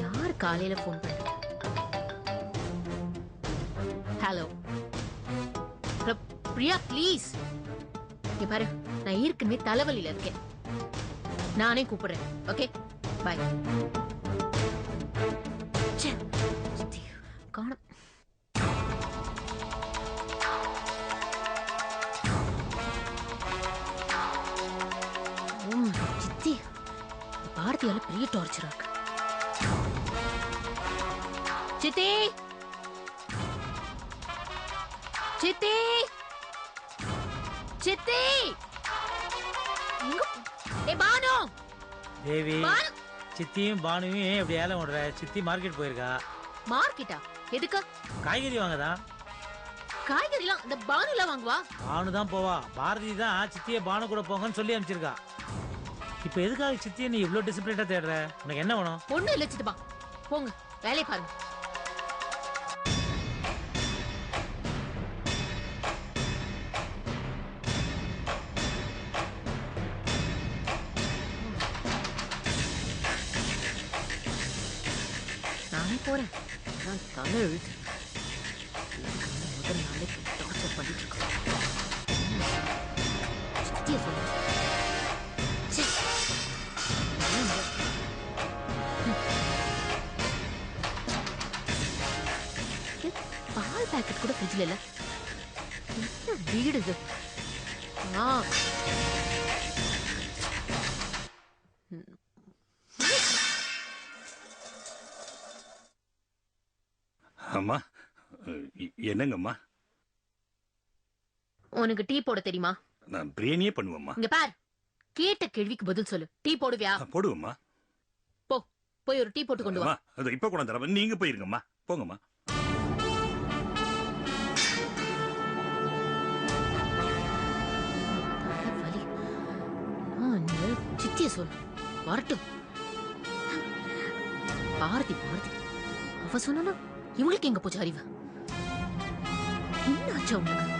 யார் காலையில போன் பண்றது? Hello Priya, please. இங்க பாரு, நான் ஏற்கனவே தலைவலியில இருக்கேன். நானே கூப்பிடுறேன். Okay, bye. காணும். சித்தி, பாரதியால பெரிய டார்ச்சரா இருக்கு. சித்தி, சித்தி, சித்தி. பானு, தேவி, சித்தியும் பானுவும் ஏன் இப்படி ஏலம் விடுற? சித்தி மார்க்கெட் போயிருக்கா. மார்க்கெட்டா? எதுக்கு? காய்கறி வாங்கதான். காய்கறிலாம் இந்த பானுல வாங்குவா? பானு தான் போவா. பாரதி தான் சித்திய பானு கூட போங்கன்னு சொல்லி அனுப்பிச்சிருக்கா. இப்ப எதுக்காக சித்திய நீ இவ்வளவு டிசிப்ளினா தேடுற? உனக்கு என்ன வேணும்? ஒண்ணும் இல்ல சித்தப்பா, போங்க வேலையை பாருங்க. நானே போறேன். நான் தலை எழுத்து முதல் நாளைக்கு டார்ச்சர் பண்ணிட்டு இருக்கேன். சித்திய சொல்லு. பால் பாக்கெட் கூட ஃப்ரிட்ஜ்ல இல்ல. என்ன வீடு இது? அம்மா, என்னங்கம்மா? உனக்கு டீ போட தெரியுமா? நான் பிரியாணியே பண்ணுவேம்மா. இங்க பார், கேட்ட கேள்விக்கு பதில் சொல்லு. டீ போடுவியா? போடுவேம்மா. போ, போய் ஒரு டீ போட்டு கொண்டு வா. அது இப்ப கூட தரேன். நீங்க போயிருங்கம்மா. போங்கம்மா. சித்திய சொல்லு, வரட்டும். பாரதி பாரதி அவ சொன்னா இவங்களுக்கு எங்க போச்சு அறிவு? என்ன ஆச்சு உங்களுக்கு?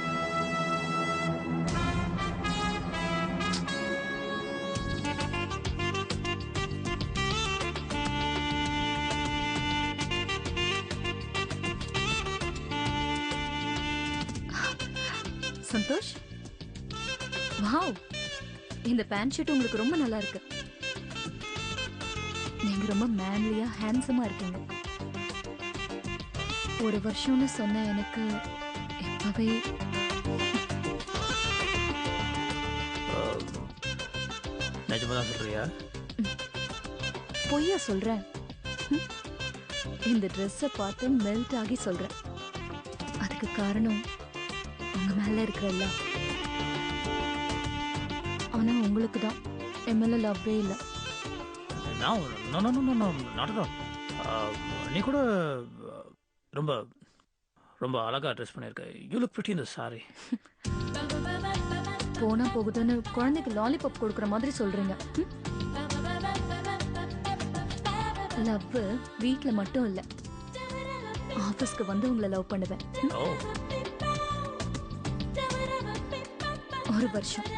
சந்தோஷ், வாவ், இந்த பேண்ட் ஷர்ட் உங்களுக்கு ரொம்ப நல்லா இருக்கு. நீங்க ரொம்ப மேன்லியா ஹேண்ட்ஸமா இருக்கீங்க. ஒரு வருஷம்னு சொன்ன எனக்கு எப்பவே நிஜமாதான் சொல்றியா? பொய்யா சொல்றேன்? இந்த ட்ரெஸ்ஸை பார்த்து மெல்ட் ஆகி சொல்றேன். அதுக்கு காரணம் உங்க மேல இருக்கிறல்ல. ஆனா உங்களுக்கு தான் என் மேல லவ்வே இல்லை. நீ கூட ரொம்ப ரொம்ப அழகா ட்ரெஸ் பண்ணிருக்க. You look pretty in the sorry. போனா போகுதுன்னு குழந்தைக்கு லாலிபாப் கொடுக்குற மாதிரி சொல்றீங்க. லவ் வீட்ல மட்டும் இல்ல, ஆபீஸ்க்கு வந்து உங்களை லவ் பண்ணுவேன். ஒரு வருஷம்